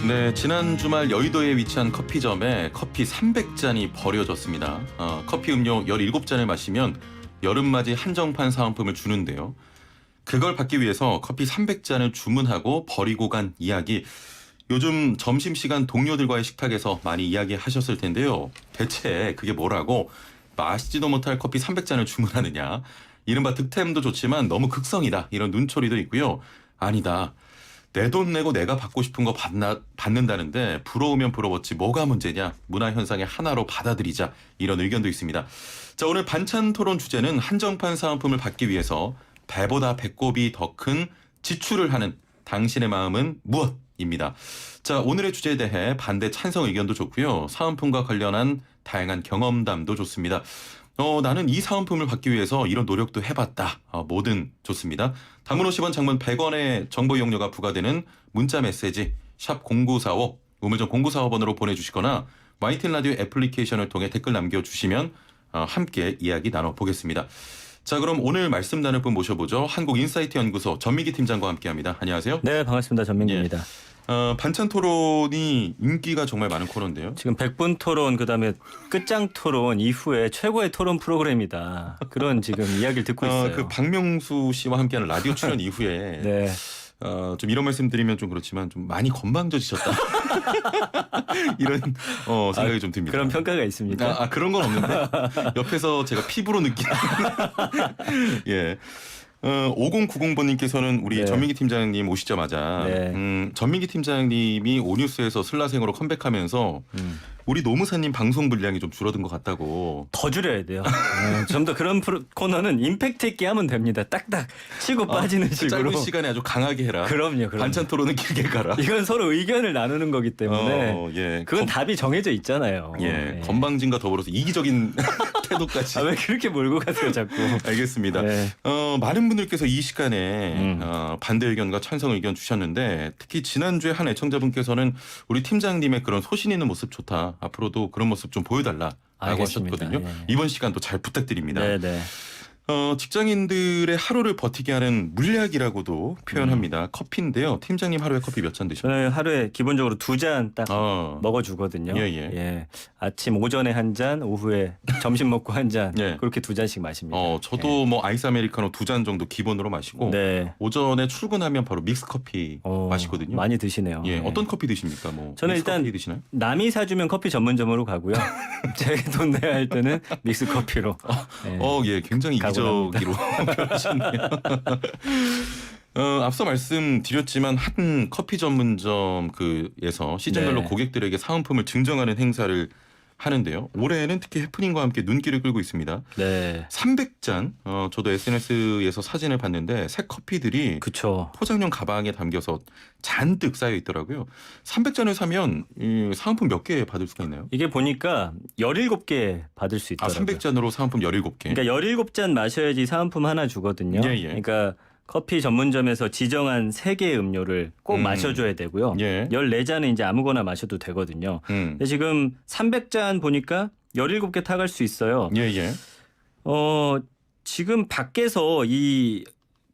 네, 지난 주말 여의도에 위치한 커피점에 커피 300잔이 버려졌습니다. 커피 음료 17잔을 마시면 여름맞이 한정판 사은품을 주는데요. 그걸 받기 위해서 커피 300잔을 주문하고 버리고 간 이야기. 요즘 점심시간 동료들과의 식탁에서 많이 이야기하셨을 텐데요. 대체 그게 뭐라고 마시지도 못할 커피 300잔을 주문하느냐. 이른바 득템도 좋지만 너무 극성이다. 이런 눈초리도 있고요. 아니다. 내 돈 내고 내가 받고 싶은 거 받는다는데 부러우면 부러웠지 뭐가 문제냐. 문화현상의 하나로 받아들이자. 이런 의견도 있습니다. 자, 오늘 반찬 토론 주제는 한정판 사은품을 받기 위해서 배보다 배꼽이 더 큰 지출을 하는 당신의 마음은 무엇입니다. 자, 오늘의 주제에 대해 반대 찬성 의견도 좋고요. 사은품과 관련한 다양한 경험담도 좋습니다. 나는 이 사은품을 받기 위해서 이런 노력도 해봤다. 뭐든 좋습니다. 단문 50원, 장문 100원의 정보 이용료가 부과되는 문자 메시지 샵 0945 우물정 0945번으로 보내주시거나 YTN 라디오 애플리케이션을 통해 댓글 남겨주시면 함께 이야기 나눠보겠습니다. 자, 그럼 오늘 말씀 나눌 분 모셔보죠. 한국인사이트 연구소 전민기 팀장과 함께합니다. 안녕하세요. 네, 반갑습니다. 전민기입니다. 반찬 토론이 인기가 정말 많은 코너인데요. 지금 100분 토론 그다음에 끝장 토론 이후에 최고의 토론 프로그램이다. 그런 지금 이야기를 듣고 있어요. 그 박명수 씨와 함께하는 라디오 출연 이후에 네. 좀 이런 말씀 드리면 좀 그렇지만 좀 많이 건방져지셨다. 이런 생각이 좀 듭니다. 그런 평가가 있습니까? 그런 건 없는데 옆에서 제가 피부로 느끼는 예. 5090번님께서는 우리 네. 전민기 팀장님 오시자마자 네. 전민기 팀장님이 오뉴스에서 슬라생으로 컴백하면서 우리 노무사님 방송 분량이 좀 줄어든 것 같다고. 더 줄여야 돼요. 좀 더 그런 코너는 임팩트 있게 하면 됩니다. 딱딱 치고 빠지는 식으로. 짧은 시간에 아주 강하게 해라. 그럼요. 반찬 토론은 길게 가라. 이건 서로 의견을 나누는 거기 때문에 예. 그건 답이 정해져 있잖아요. 예. 네. 건방진과 더불어서 이기적인 태도까지. 왜 그렇게 몰고 가세요, 자꾸. 알겠습니다. 네. 많은 분들께서 이 시간에 반대 의견과 찬성 의견 주셨는데 특히 지난주에 한 애청자분께서는 우리 팀장님의 그런 소신 있는 모습 좋다. 앞으로도 그런 모습 좀 보여달라고 알겠습니다. 하셨거든요. 예. 이번 시간도 잘 부탁드립니다. 네네. 직장인들의 하루를 버티게 하는 물약이라고도 표현합니다. 커피인데요. 팀장님 하루에 커피 몇 잔 드시나요? 저는 하루에 기본적으로 2잔 딱 먹어주거든요. 예. 아침 오전에 한 잔, 오후에 점심 먹고 한 잔. 예. 그렇게 2잔씩 마십니다. 저도 뭐 아이스 아메리카노 2잔 정도 기본으로 마시고 네. 오전에 출근하면 바로 믹스 커피 마시거든요. 많이 드시네요. 예, 네. 어떤 커피 드십니까? 뭐 저는 믹스 일단 커피 드시나요? 남이 사주면 커피 전문점으로 가고요. 제 돈 내야 할 때는 믹스 커피로. 네. 예, 굉장히 이기적으로 표현하셨네요. 앞서 말씀드렸지만 한 커피 전문점 그에서 시즌별로 네. 고객들에게 사은품을 증정하는 행사를 하는데요. 올해는 특히 해프닝과 함께 눈길을 끌고 있습니다. 네. 300잔, 저도 SNS에서 사진을 봤는데 새 커피들이 그쵸. 포장용 가방에 담겨서 잔뜩 쌓여 있더라고요. 300잔을 사면 이 사은품 몇 개 받을 수가 있나요? 이게 보니까 17개 받을 수 있더라고요. 300잔으로 사은품 17개. 그러니까 17잔 마셔야지 사은품 하나 주거든요. 예. 그러니까 커피 전문점에서 지정한 3개의 음료를 꼭 마셔줘야 되고요. 예. 14잔은 이제 아무거나 마셔도 되거든요. 근데 지금 300잔 보니까 17개 타갈 수 있어요. 예. 지금 밖에서 이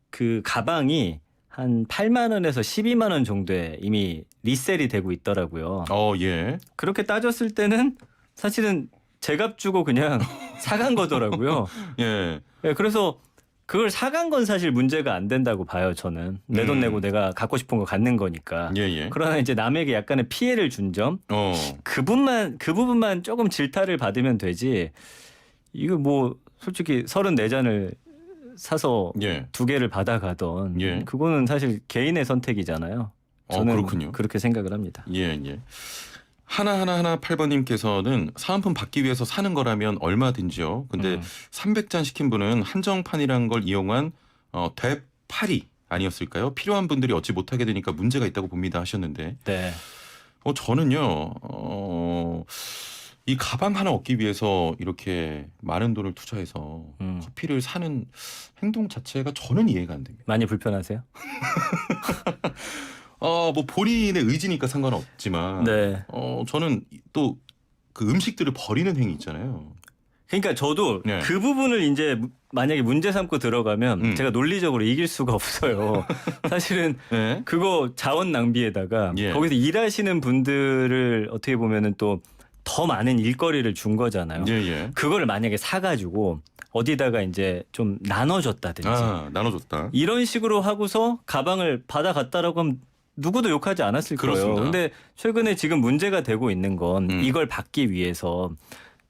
그 가방이 한 8만 원에서 12만 원 정도에 이미 리셀이 되고 있더라고요. 예. 그렇게 따졌을 때는 사실은 제값 주고 그냥 사간 거더라고요. 예. 네, 그래서 그걸 사간 건 사실 문제가 안 된다고 봐요, 저는. 내 돈 내고 내가 갖고 싶은 거 갖는 거니까. 예. 그러나 이제 남에게 약간의 피해를 준 점, 그 부분만 조금 질타를 받으면 되지. 이거 뭐 솔직히 34잔을 사서 예. 2개를 받아가던 예. 그거는 사실 개인의 선택이잖아요. 저는 그렇군요. 그렇게 생각을 합니다. 예. 하나 8번님께서는 사은품 받기 위해서 사는 거라면 얼마든지요. 근데 300잔 시킨 분은 한정판이라는 걸 이용한 되팔이 아니었을까요? 필요한 분들이 얻지 못하게 되니까 문제가 있다고 봅니다 하셨는데 네. 저는요. 이 가방 하나 얻기 위해서 이렇게 많은 돈을 투자해서 커피를 사는 행동 자체가 저는 이해가 안 됩니다. 많이 불편하세요? 뭐 본인의 의지니까 상관없지만 네. 저는 또 그 음식들을 버리는 행위 있잖아요. 그러니까 저도 네. 그 부분을 이제 만약에 문제 삼고 들어가면 제가 논리적으로 이길 수가 없어요. 사실은 네. 그거 자원 낭비에다가 예. 거기서 일하시는 분들을 어떻게 보면은 또 더 많은 일거리를 준 거잖아요. 예, 예. 그거를 만약에 사가지고 어디다가 이제 좀 나눠줬다든지 나눠줬다. 이런 식으로 하고서 가방을 받아갔다라고 하면 누구도 욕하지 않았을 그렇습니다. 거예요. 근데 최근에 지금 문제가 되고 있는 건 이걸 받기 위해서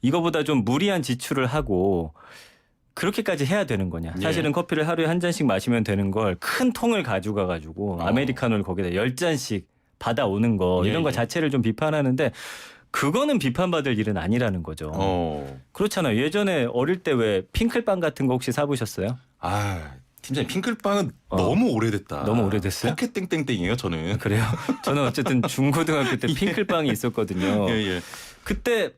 이거보다 좀 무리한 지출을 하고 그렇게까지 해야 되는 거냐. 예. 사실은 커피를 하루에 한 잔씩 마시면 되는 걸 큰 통을 가지고 가가지고 아메리카노를 거기다 10잔씩 받아오는 거 예, 이런 거 예. 자체를 좀 비판하는데 그거는 비판받을 일은 아니라는 거죠. 그렇잖아요. 예전에 어릴 때 왜 핑클빵 같은 거 혹시 사보셨어요? 팀장님 핑클빵은 너무 오래됐다. 너무 오래됐어요? 포켓 땡땡땡이에요 저는. 그래요? 저는 어쨌든 중고등학교 때 핑클빵이 있었거든요. 예, 예. 그때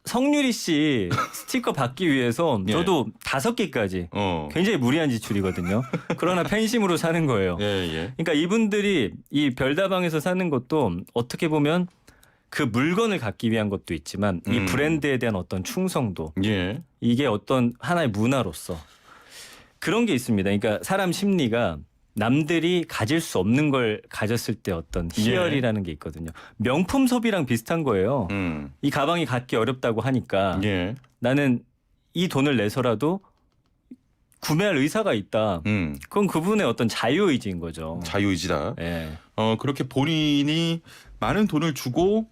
성유리 씨 스티커 받기 위해서 예. 저도 5개까지 굉장히 무리한 지출이거든요. 그러나 팬심으로 사는 거예요. 예, 예. 그러니까 이분들이 이 별다방에서 사는 것도 어떻게 보면 그 물건을 갖기 위한 것도 있지만 이 브랜드에 대한 어떤 충성도 예. 이게 어떤 하나의 문화로서 그런 게 있습니다. 그러니까 사람 심리가 남들이 가질 수 없는 걸 가졌을 때 어떤 희열이라는 게 있거든요. 명품 소비랑 비슷한 거예요. 이 가방이 갖기 어렵다고 하니까 예. 나는 이 돈을 내서라도 구매할 의사가 있다. 그건 그분의 어떤 자유의지인 거죠. 자유의지다. 예. 그렇게 본인이 많은 돈을 주고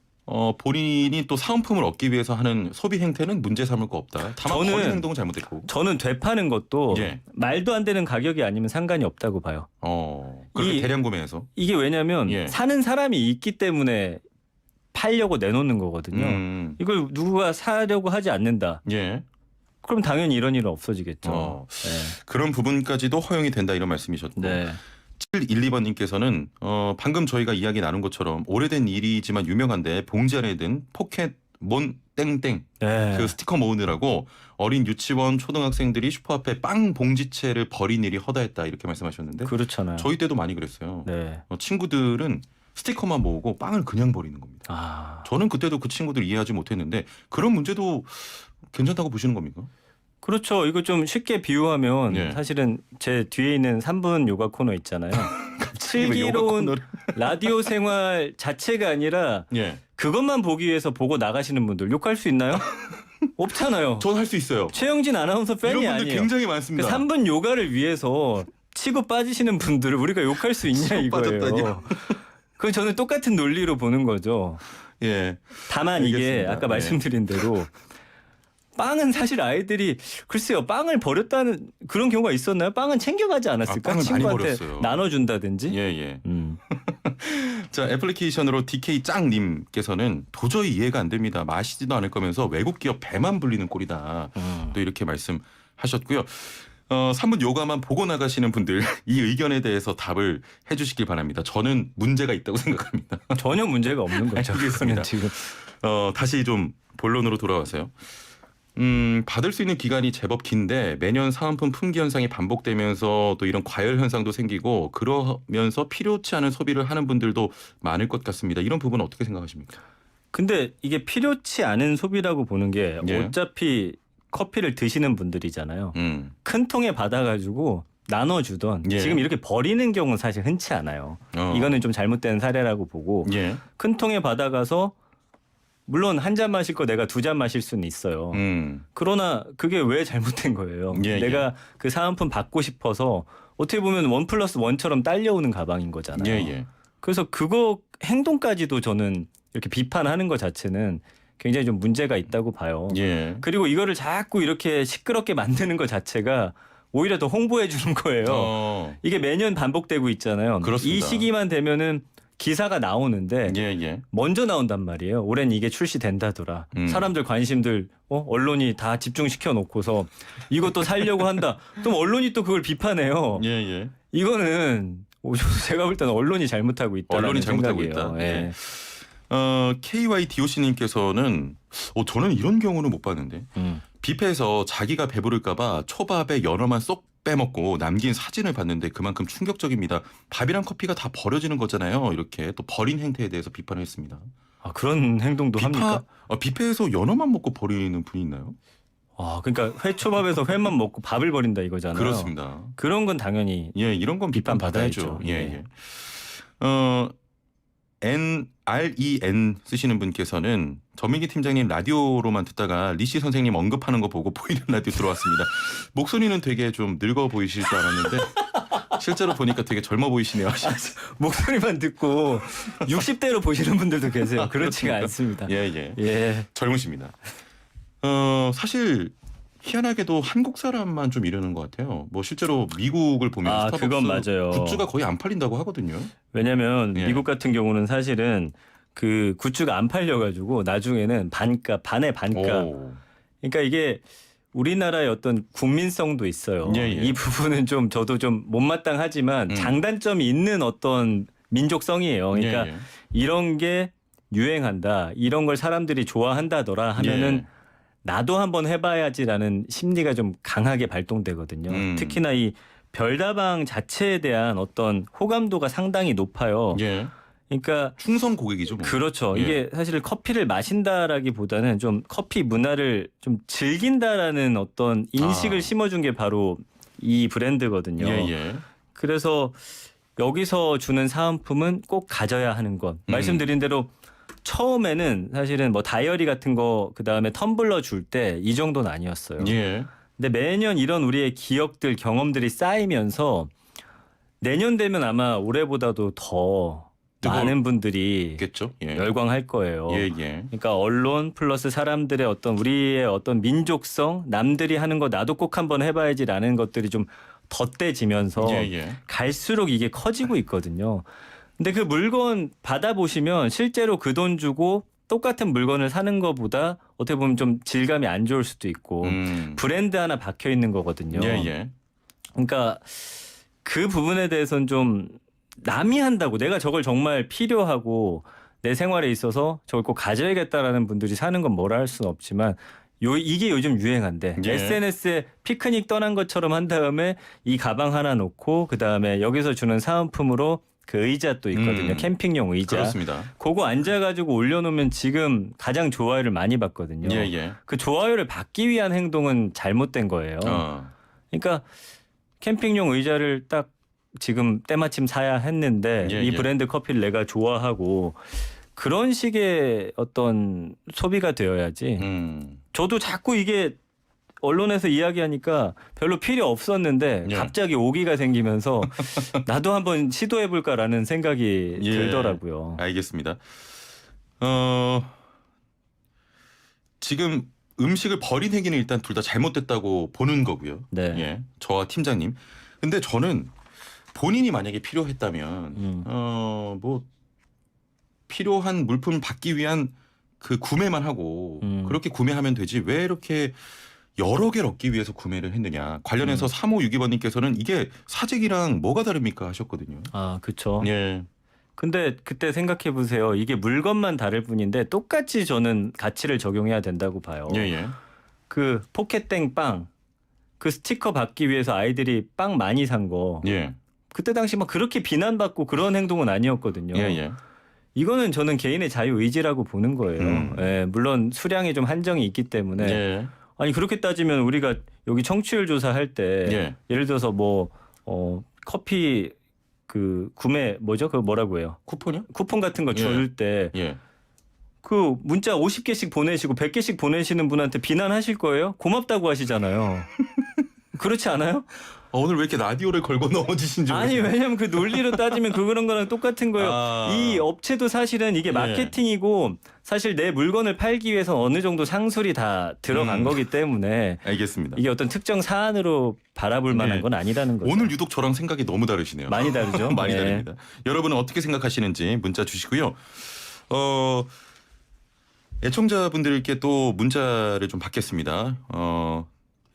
본인이 또 사은품을 얻기 위해서 하는 소비 행태는 문제 삼을 거 없다. 다만 저는- 거래 행동은 잘못됐고. 저는 되파는 것도 예. 말도 안 되는 가격이 아니면 상관이 없다고 봐요. 그렇게 이- 대량 구매해서. 이게 왜냐면 예. 사는 사람이 있기 때문에 팔려고 내놓는 거거든요. 이걸 누가 사려고 하지 않는다. 예. 그럼 당연히 이런 일은 없어지겠죠. 그런 부분까지도 허용이 된다 이런 말씀이셨고. 네. 712번님께서는 방금 저희가 이야기 나눈 것처럼 오래된 일이지만 유명한데 봉지 안에 든 포켓몬 땡땡 네. 그 스티커 모으느라고 어린 유치원 초등학생들이 슈퍼 앞에 빵 봉지채를 버린 일이 허다했다 이렇게 말씀하셨는데 그렇잖아요. 저희 때도 많이 그랬어요. 네. 친구들은 스티커만 모으고 빵을 그냥 버리는 겁니다. 저는 그때도 그 친구들 이해하지 못했는데 그런 문제도 괜찮다고 보시는 겁니까? 그렇죠. 이거 좀 쉽게 비유하면 예. 사실은 제 뒤에 있는 3분 요가 코너 있잖아요. 왜 요가 슬기로운 코너를- 라디오 생활 자체가 아니라 예. 그것만 보기 위해서 보고 나가시는 분들 욕할 수 있나요? 없잖아요. 전 할 수 있어요. 최영진 아나운서 팬이 이런 분들 아니에요. 굉장히 많습니다. 3분 요가를 위해서 치고 빠지시는 분들을 우리가 욕할 수 있냐 치고 이거예요. 빠졌다니요? 그건 저는 똑같은 논리로 보는 거죠. 예. 다만 이게 알겠습니다. 아까 네. 말씀드린 대로 빵은 사실 아이들이 글쎄요 빵을 버렸다는 그런 경우가 있었나요? 빵은 챙겨가지 않았을까? 빵을 많이 친구한테 버렸어요. 나눠준다든지. 예, 예. 음. 자, 애플리케이션으로 DK 짱님께서는 도저히 이해가 안 됩니다. 마시지도 않을 거면서 외국 기업 배만 불리는 꼴이다. 또 이렇게 말씀하셨고요. 3분 요가만 보고 나가시는 분들 이 의견에 대해서 답을 해주시길 바랍니다. 저는 문제가 있다고 생각합니다. 전혀 문제가 없는 거죠. 알겠습니다. 그거는 지금. 다시 좀 본론으로 돌아와서요. 받을 수 있는 기간이 제법 긴데 매년 사은품 품귀 현상이 반복되면서 또 이런 과열 현상도 생기고 그러면서 필요치 않은 소비를 하는 분들도 많을 것 같습니다. 이런 부분은 어떻게 생각하십니까? 근데 이게 필요치 않은 소비라고 보는 게 예. 어차피 커피를 드시는 분들이잖아요. 음. 큰 통에 받아가지고 나눠주던 예. 지금 이렇게 버리는 경우는 사실 흔치 않아요. 이거는 좀 잘못된 사례라고 보고 예. 큰 통에 받아가서 물론 한 잔 마실 거 내가 2잔 마실 수는 있어요. 그러나 그게 왜 잘못된 거예요. 예, 내가 그 사은품 받고 싶어서 어떻게 보면 1+1처럼 딸려오는 가방인 거잖아요. 예, 예. 그래서 그거 행동까지도 저는 이렇게 비판하는 것 자체는 굉장히 좀 문제가 있다고 봐요. 예. 그리고 이거를 자꾸 이렇게 시끄럽게 만드는 것 자체가 오히려 더 홍보해 주는 거예요. 이게 매년 반복되고 있잖아요. 그렇습니다. 이 시기만 되면은 기사가 나오는데 예, 예. 먼저 나온단 말이에요. 올해는 이게 출시된다더라. 사람들 관심들 언론이 다 집중시켜 놓고서 이것도 살려고 한다. 그럼 언론이 또 그걸 비판해요. 예, 예. 이거는 제가 볼 때는 언론이 잘못하고 있다. 언론이 잘못하고 생각이에요. 있다. 예. KYDOC님께서는 저는 이런 경우는 못 봤는데 뷔페에서 자기가 배부를까봐 초밥에 연어만 쏙 빼먹고 남긴 사진을 봤는데 그만큼 충격적입니다. 밥이랑 커피가 다 버려지는 거잖아요. 이렇게 또 버린 행태에 대해서 비판을 했습니다. 아, 그런 행동도 합니까? 뷔페에서 연어만 먹고 버리는 분이 있나요? 그러니까 회초밥에서 회만 먹고 밥을 버린다 이거잖아요. 그렇습니다. 그런 건 당연히 예, 이런 건 비판 받아야죠. 비판받아야죠. 예, 예. 예. REN 쓰시는 분께서는 전민기 팀장님 라디오로만 듣다가 리씨 선생님 언급하는 거 보고 보이는 라디오 들어왔습니다. 목소리는 되게 좀 늙어 보이실 줄 알았는데 실제로 보니까 되게 젊어 보이시네요. 목소리만 듣고 60대로 보시는 분들도 계세요. 그렇지가 않습니다. 예, 예. 예. 젊으십니다. 사실 희한하게도 한국 사람만 좀 이러는 것 같아요. 뭐 실제로 미국을 보면 스타벅스 그건 맞아요. 굿즈가 거의 안 팔린다고 하거든요. 왜냐하면 예. 미국 같은 경우는 사실은 그 굿즈가 안 팔려가지고 나중에는 반값, 반의 반값. 오. 그러니까 이게 우리나라의 어떤 국민성도 있어요. 예, 예. 이 부분은 좀 저도 좀 못마땅하지만 장단점이 있는 어떤 민족성이에요. 그러니까 예, 예. 이런 게 유행한다, 이런 걸 사람들이 좋아한다더라 하면은 예. 나도 한번 해봐야지라는 심리가 좀 강하게 발동되거든요. 특히나 이 별다방 자체에 대한 어떤 호감도가 상당히 높아요. 예. 그러니까 충성 고객이죠. 뭐. 그렇죠. 예. 이게 사실 커피를 마신다라기보다는 좀 커피 문화를 좀 즐긴다라는 어떤 인식을 심어준 게 바로 이 브랜드거든요. 예, 예. 그래서 여기서 주는 사은품은 꼭 가져야 하는 것. 말씀드린 대로 처음에는 사실은 뭐 다이어리 같은 거 그다음에 텀블러 줄 때 이 정도는 아니었어요. 예. 근데 매년 이런 우리의 기억들, 경험들이 쌓이면서 내년 되면 아마 올해보다도 더 많은 분들이 있겠죠. 예. 열광할 거예요. 예, 예. 그러니까 언론 플러스 사람들의 어떤 우리의 어떤 민족성, 남들이 하는 거 나도 꼭 한번 해봐야지라는 것들이 좀 덧대지면서 예, 예. 갈수록 이게 커지고 있거든요. 근데 그 물건 받아보시면 실제로 그 돈 주고 똑같은 물건을 사는 것보다 어떻게 보면 좀 질감이 안 좋을 수도 있고 브랜드 하나 박혀 있는 거거든요. 예, 예. 그러니까 그 부분에 대해서는 좀 남이 한다고 내가 저걸 정말 필요하고 내 생활에 있어서 저걸 꼭 가져야겠다라는 분들이 사는 건 뭐라 할 수는 없지만 이게 요즘 유행한데 예. SNS에 피크닉 떠난 것처럼 한 다음에 이 가방 하나 놓고 그다음에 여기서 주는 사은품으로 그 의자 또 있거든요. 캠핑용 의자. 그렇습니다. 그거 앉아가지고 올려놓으면 지금 가장 좋아요를 많이 받거든요. 예, 예. 그 좋아요를 받기 위한 행동은 잘못된 거예요. 그러니까 캠핑용 의자를 딱 지금 때마침 사야 했는데 예, 이 예. 브랜드 커피를 내가 좋아하고 그런 식의 어떤 소비가 되어야지. 저도 자꾸 이게 언론에서 이야기하니까 별로 필요 없었는데 예. 갑자기 오기가 생기면서 나도 한번 시도해볼까라는 생각이 예. 들더라고요. 알겠습니다. 지금 음식을 버린 행위는 일단 둘 다 잘못됐다고 보는 거고요. 네. 예. 저와 팀장님. 근데 저는 본인이 만약에 필요했다면 뭐 필요한 물품 받기 위한 그 구매만 하고 그렇게 구매하면 되지 왜 이렇게 여러 개를 얻기 위해서 구매를 했느냐. 관련해서 3562번님께서는 이게 사재기랑 뭐가 다릅니까 하셨거든요. 아, 그렇죠. 예. 근데 그때 생각해 보세요. 이게 물건만 다를 뿐인데 똑같이 저는 가치를 적용해야 된다고 봐요. 예, 예. 그 포켓땡 빵, 그 스티커 받기 위해서 아이들이 빵 많이 산 거. 예. 그때 당시 막 그렇게 비난받고 그런 행동은 아니었거든요. 예, 예. 이거는 저는 개인의 자유 의지라고 보는 거예요. 예, 물론 수량이 좀 한정이 있기 때문에 예. 아니 그렇게 따지면 우리가 여기 청취율 조사할 때 예. 예를 들어서 뭐 커피 그 구매 뭐죠? 그 뭐라고 해요? 쿠폰이요? 쿠폰 같은 거 줄 때 예. 그 문자 50개씩 보내시고 100개씩 보내시는 분한테 비난하실 거예요? 고맙다고 하시잖아요. 그렇지 않아요? 오늘 왜 이렇게 라디오를 걸고 넘어지신지 아니 왜냐면 그 논리로 따지면 그런 거랑 똑같은 거예요. 아. 이 업체도 사실은 이게 예. 마케팅이고 사실 내 물건을 팔기 위해서 어느 정도 상술이 다 들어간 거기 때문에 알겠습니다. 이게 어떤 특정 사안으로 바라볼 만한 예. 건 아니라는 거죠. 오늘 유독 저랑 생각이 너무 다르시네요. 많이 다르죠. 많이 예. 다릅니다. 여러분은 어떻게 생각하시는지 문자 주시고요. 애청자분들께 또 문자를 좀 받겠습니다.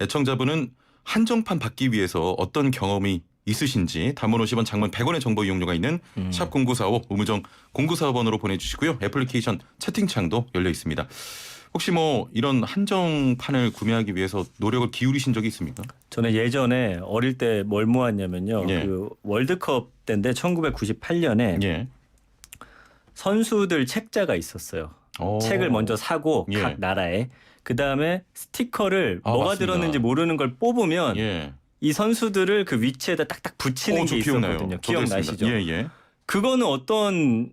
애청자분은 한정판 받기 위해서 어떤 경험이 있으신지 단문 50원 장문 100원의 정보 이용료가 있는 샵 0945 우무정 0945번으로 보내주시고요. 애플리케이션 채팅창도 열려 있습니다. 혹시 뭐 이런 한정판을 구매하기 위해서 노력을 기울이신 적이 있습니까? 저는 예전에 어릴 때 뭘 모았냐면요. 예. 그 월드컵 때인데 1998년에 예. 선수들 책자가 있었어요. 오. 책을 먼저 사고 예. 각 나라에 그 다음에 스티커를 뭐가 맞습니다. 들었는지 모르는 걸 뽑으면 예. 이 선수들을 그 위치에다 딱딱 붙이는 저 게 기억나요. 있었거든요. 저도 기억나시죠? 했습니다. 예. 그거는 어떤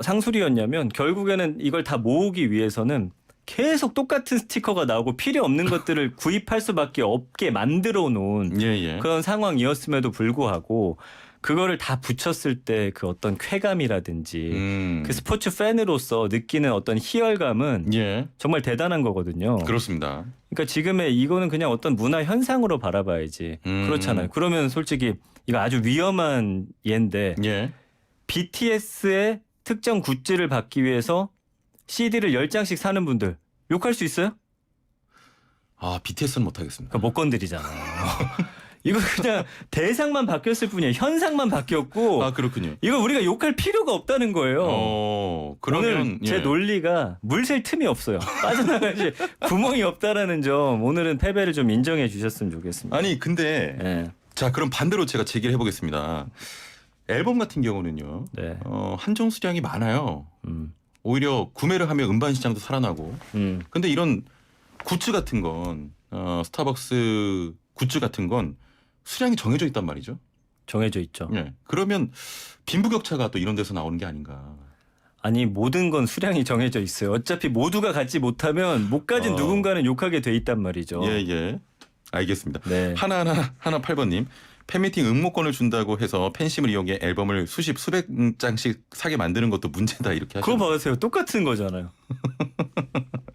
상술이었냐면 결국에는 이걸 다 모으기 위해서는 계속 똑같은 스티커가 나오고 필요 없는 것들을 구입할 수밖에 없게 만들어 놓은 예. 그런 상황이었음에도 불구하고 그거를 다 붙였을 때 그 어떤 쾌감이라든지 그 스포츠 팬으로서 느끼는 어떤 희열감은 예. 정말 대단한 거거든요. 그렇습니다. 그러니까 지금의 이거는 그냥 어떤 문화 현상으로 바라봐야지. 음. 그렇잖아요. 그러면 솔직히 이거 아주 위험한 예인데 예. BTS의 특정 굿즈를 받기 위해서 CD를 10장씩 사는 분들 욕할 수 있어요? BTS는 못하겠습니다. 그러니까 못 건드리잖아. 이거 그냥 대상만 바뀌었을 뿐이에요. 현상만 바뀌었고 그렇군요. 이거 우리가 욕할 필요가 없다는 거예요. 그러면 오늘 제 논리가 물 셀 틈이 없어요. 빠져나가지 구멍이 없다라는 점 오늘은 패배를 좀 인정해 주셨으면 좋겠습니다. 아니 근데 네. 자 그럼 반대로 제가 제기를 해보겠습니다. 앨범 같은 경우는요. 네. 한정 수량이 많아요. 음. 오히려 구매를 하면 음반 시장도 살아나고. 음. 근데 이런 굿즈 같은 건 스타벅스 굿즈 같은 건 수량이 정해져 있단 말이죠. 정해져 있죠. 예. 그러면 빈부격차가 또 이런 데서 나오는 게 아닌가. 아니 모든 건 수량이 정해져 있어요. 어차피 모두가 갖지 못하면 못 가진 누군가는 욕하게 돼 있단 말이죠. 예. 알겠습니다. 네. 하나 8번님. 팬미팅 응모권을 준다고 해서 팬심을 이용해 앨범을 수백 장씩 사게 만드는 것도 문제다 이렇게 하셨어요. 그거 봐세요. 똑같은 거잖아요.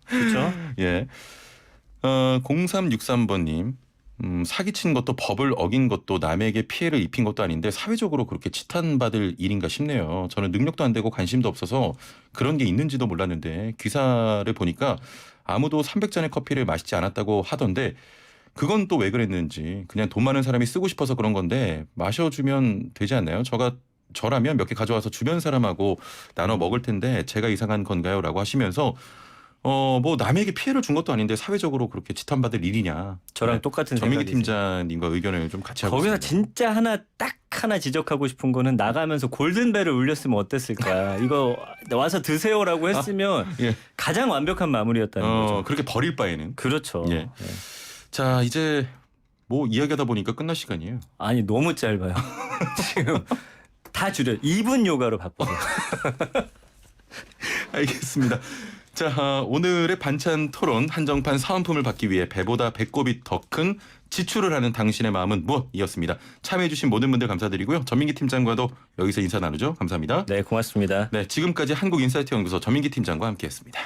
그렇죠? 예. 0363번님. 사기친 것도 법을 어긴 것도 남에게 피해를 입힌 것도 아닌데 사회적으로 그렇게 치탄받을 일인가 싶네요. 저는 능력도 안 되고 관심도 없어서 그런 게 있는지도 몰랐는데 기사를 보니까 아무도 300잔의 커피를 마시지 않았다고 하던데 그건 또 왜 그랬는지 그냥 돈 많은 사람이 쓰고 싶어서 그런 건데 마셔주면 되지 않나요? 저라면 몇 개 가져와서 주변 사람하고 나눠 먹을 텐데 제가 이상한 건가요? 라고 하시면서 뭐 남에게 피해를 준 것도 아닌데 사회적으로 그렇게 지탄받을 일이냐. 저랑 네. 똑같은 전민기 생각이세요. 팀장님과 의견을 좀 같이 하고 거기서 있습니다. 진짜 딱 하나 지적하고 싶은 거는 나가면서 골든벨을 울렸으면 어땠을까. 이거 와서 드세요라고 했으면 예. 가장 완벽한 마무리였다는 거죠. 그렇게 버릴 바에는. 그렇죠. 예. 예. 자 이제 뭐 이야기하다 보니까 끝날 시간이에요. 아니 너무 짧아요. 지금 다 줄여. 2분 요가로 바꾸세요. 알겠습니다. 자 오늘의 반찬 토론 한정판 사은품을 받기 위해 배보다 배꼽이 더 큰 지출을 하는 당신의 마음은 무엇이었습니다. 참여해주신 모든 분들 감사드리고요. 전민기 팀장과도 여기서 인사 나누죠. 감사합니다. 네, 고맙습니다. 네, 지금까지 한국인사이트 연구소 전민기 팀장과 함께했습니다.